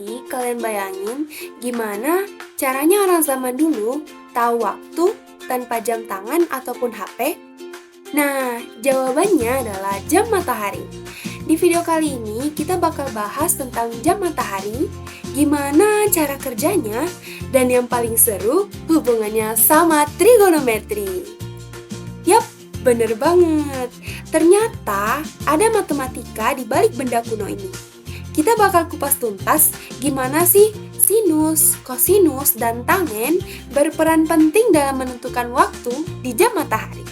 sih kalian bayangin gimana caranya orang zaman dulu tahu waktu tanpa jam tangan ataupun HP? Nah, jawabannya adalah jam matahari. Di video kali ini kita bakal bahas tentang jam matahari, gimana cara kerjanya, dan yang paling seru hubungannya sama trigonometri. Yap, bener banget. Ternyata ada matematika di balik benda kuno ini. Kita bakal kupas tuntas gimana sih sinus, kosinus, dan tangen berperan penting dalam menentukan waktu di jam matahari.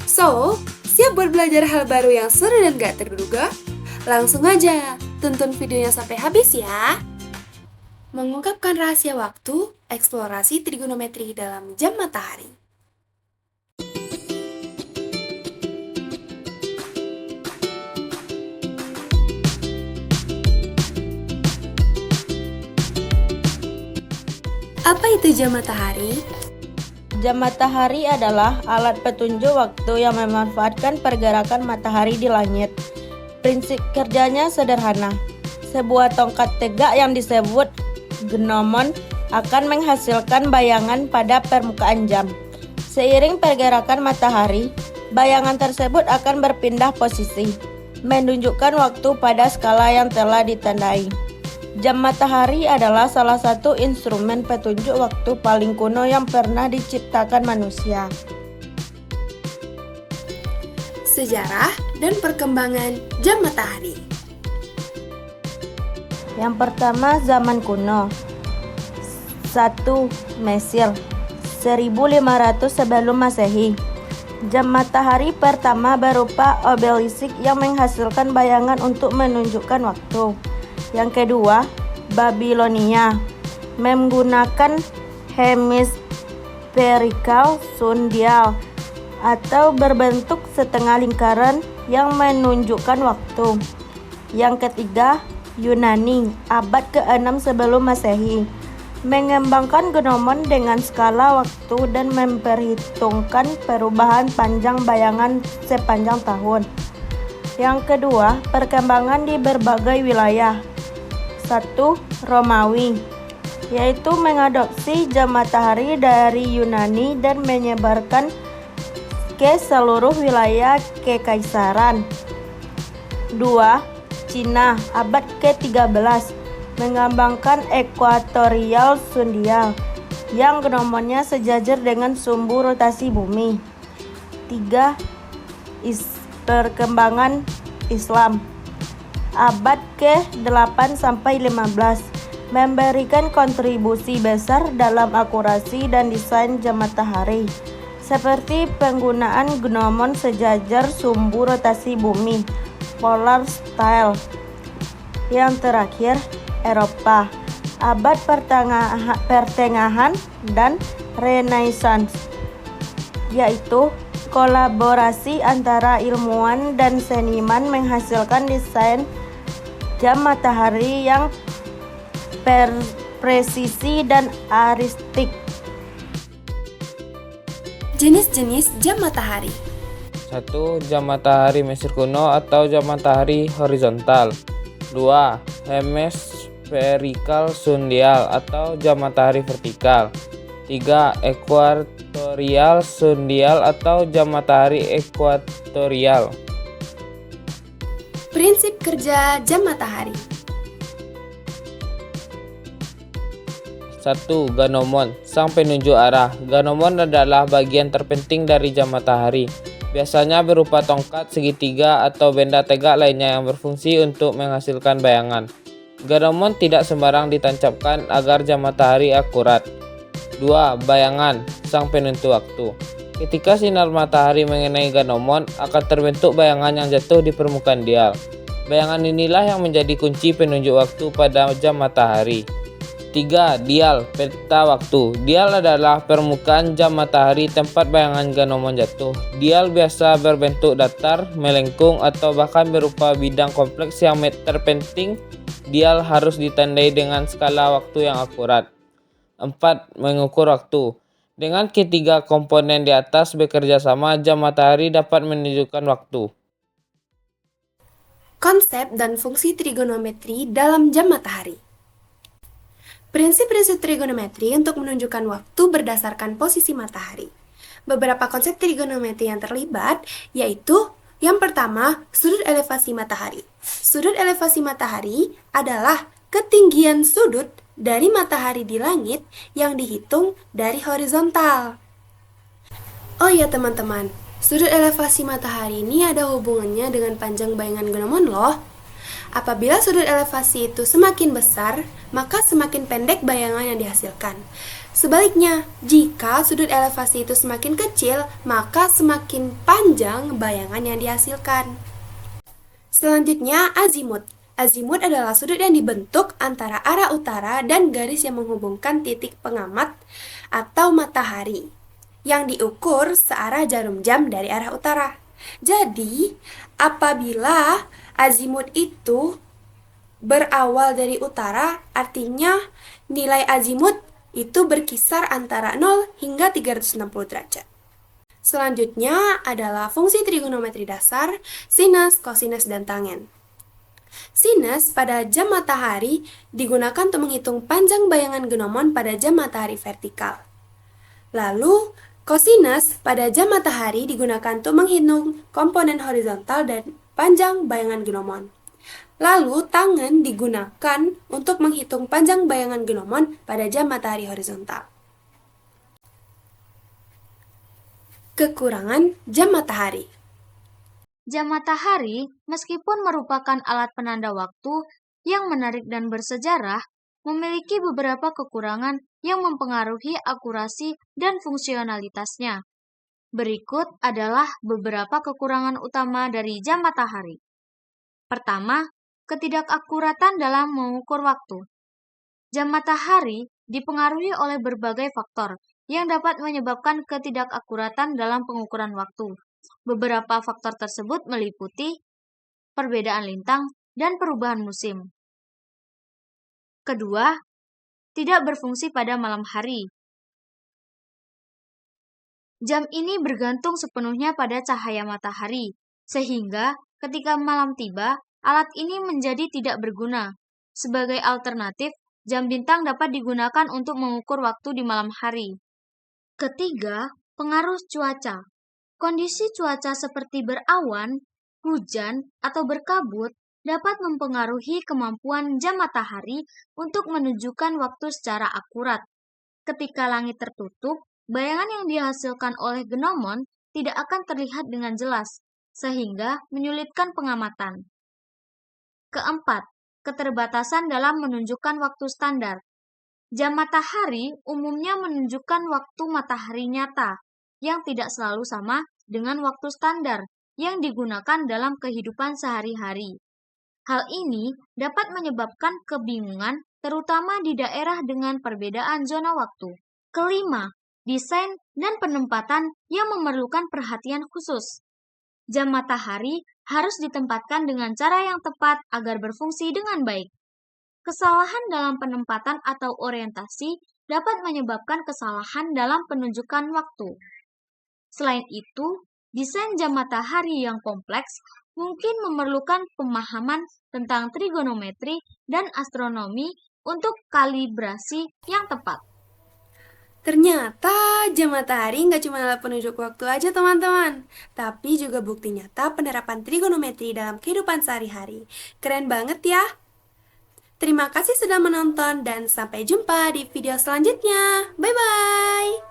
So, siap buat belajar hal baru yang seru dan gak terduga? Langsung aja, tonton videonya sampai habis ya! Mengungkapkan rahasia waktu, eksplorasi trigonometri dalam jam matahari. Apa itu jam matahari? Jam matahari adalah alat petunjuk waktu yang memanfaatkan pergerakan matahari di langit. Prinsip kerjanya sederhana. Sebuah tongkat tegak yang disebut gnomon akan menghasilkan bayangan pada permukaan jam. Seiring pergerakan matahari, bayangan tersebut akan berpindah posisi, menunjukkan waktu pada skala yang telah ditandai. Jam matahari adalah salah satu instrumen petunjuk waktu paling kuno yang pernah diciptakan manusia. Sejarah dan perkembangan jam matahari. Yang pertama, zaman kuno. 1. Mesir 1500 sebelum Masehi. Jam matahari pertama berupa obelisik yang menghasilkan bayangan untuk menunjukkan waktu. Yang kedua, Babilonia menggunakan hemispherical sundial atau berbentuk setengah lingkaran yang menunjukkan waktu. Yang ketiga, Yunani abad ke-6 sebelum Masehi mengembangkan gnomon dengan skala waktu dan memperhitungkan perubahan panjang bayangan sepanjang tahun. Yang kedua, perkembangan di berbagai wilayah. 1. Romawi, yaitu mengadopsi jam matahari dari Yunani dan menyebarkan ke seluruh wilayah kekaisaran. 2. Cina, abad ke-13, mengembangkan equatorial sundial yang gnomonnya sejajar dengan sumbu rotasi bumi. 3. Perkembangan Islam abad ke-8 sampai 15 memberikan kontribusi besar dalam akurasi dan desain jam matahari, seperti penggunaan gnomon sejajar sumbu rotasi bumi, polar style. Yang terakhir, Eropa abad pertengahan dan Renaissance, yaitu kolaborasi antara ilmuwan dan seniman menghasilkan desain jam matahari yang presisi dan artistik. Jenis-jenis jam matahari. 1. Jam matahari Mesir kuno atau jam matahari horizontal. 2. Hemispherical sundial atau jam matahari vertikal. 3. Equatorial sundial atau jam matahari ekuatorial. Prinsip kerja jam matahari. 1. Gnomon, sang penunjuk arah. Gnomon adalah bagian terpenting dari jam matahari. Biasanya berupa tongkat, segitiga, atau benda tegak lainnya yang berfungsi untuk menghasilkan bayangan. Gnomon tidak sembarang ditancapkan agar jam matahari akurat. 2. Bayangan, sang penentu waktu. Ketika sinar matahari mengenai gnomon, akan terbentuk bayangan yang jatuh di permukaan dial. Bayangan inilah yang menjadi kunci penunjuk waktu pada jam matahari. 3. Dial, peta waktu. Dial adalah permukaan jam matahari tempat bayangan gnomon jatuh. Dial biasa berbentuk datar, melengkung, atau bahkan berupa bidang kompleks yang terpenting. Dial harus ditandai dengan skala waktu yang akurat. 4. Mengukur waktu. Dengan ketiga komponen di atas bekerja sama, jam matahari dapat menunjukkan waktu. Konsep dan fungsi trigonometri dalam jam matahari. Prinsip-prinsip trigonometri untuk menunjukkan waktu berdasarkan posisi matahari. Beberapa konsep trigonometri yang terlibat yaitu yang pertama, sudut elevasi matahari. Sudut elevasi matahari adalah ketinggian sudut dari matahari di langit yang dihitung dari horizontal. Oh iya teman-teman, sudut elevasi matahari ini ada hubungannya dengan panjang bayangan genomon loh. Apabila sudut elevasi itu semakin besar, maka semakin pendek bayangan yang dihasilkan. Sebaliknya, jika sudut elevasi itu semakin kecil, maka semakin panjang bayangan yang dihasilkan. Selanjutnya, azimut. Azimut adalah sudut yang dibentuk antara arah utara dan garis yang menghubungkan titik pengamat atau matahari, yang diukur searah jarum jam dari arah utara. Jadi, apabila azimut itu berawal dari utara, artinya nilai azimut itu berkisar antara 0 hingga 360 derajat. Selanjutnya adalah fungsi trigonometri dasar, sinus, kosinus, dan tangen. Sinus pada jam matahari digunakan untuk menghitung panjang bayangan genomon pada jam matahari vertikal. Lalu, kosinus pada jam matahari digunakan untuk menghitung komponen horizontal dan panjang bayangan genomon. Lalu, tangen digunakan untuk menghitung panjang bayangan genomon pada jam matahari horizontal. Kekurangan jam matahari. Jam matahari, meskipun merupakan alat penanda waktu yang menarik dan bersejarah, memiliki beberapa kekurangan yang mempengaruhi akurasi dan fungsionalitasnya. Berikut adalah beberapa kekurangan utama dari jam matahari. Pertama, ketidakakuratan dalam mengukur waktu. Jam matahari dipengaruhi oleh berbagai faktor yang dapat menyebabkan ketidakakuratan dalam pengukuran waktu. Beberapa faktor tersebut meliputi perbedaan lintang dan perubahan musim. Kedua, tidak berfungsi pada malam hari. Jam ini bergantung sepenuhnya pada cahaya matahari, sehingga ketika malam tiba, alat ini menjadi tidak berguna. Sebagai alternatif, jam bintang dapat digunakan untuk mengukur waktu di malam hari. Ketiga, pengaruh cuaca. Kondisi cuaca seperti berawan, hujan, atau berkabut dapat mempengaruhi kemampuan jam matahari untuk menunjukkan waktu secara akurat. Ketika langit tertutup, bayangan yang dihasilkan oleh genomon tidak akan terlihat dengan jelas, sehingga menyulitkan pengamatan. Keempat, keterbatasan dalam menunjukkan waktu standar. Jam matahari umumnya menunjukkan waktu matahari nyata, yang tidak selalu sama dengan waktu standar yang digunakan dalam kehidupan sehari-hari. Hal ini dapat menyebabkan kebingungan, terutama di daerah dengan perbedaan zona waktu. Kelima, desain dan penempatan yang memerlukan perhatian khusus. Jam matahari harus ditempatkan dengan cara yang tepat agar berfungsi dengan baik. Kesalahan dalam penempatan atau orientasi dapat menyebabkan kesalahan dalam penunjukan waktu. Selain itu, desain jam matahari yang kompleks mungkin memerlukan pemahaman tentang trigonometri dan astronomi untuk kalibrasi yang tepat. Ternyata jam matahari nggak cuma alat penunjuk waktu aja teman-teman, tapi juga bukti nyata penerapan trigonometri dalam kehidupan sehari-hari. Keren banget ya! Terima kasih sudah menonton dan sampai jumpa di video selanjutnya. Bye-bye!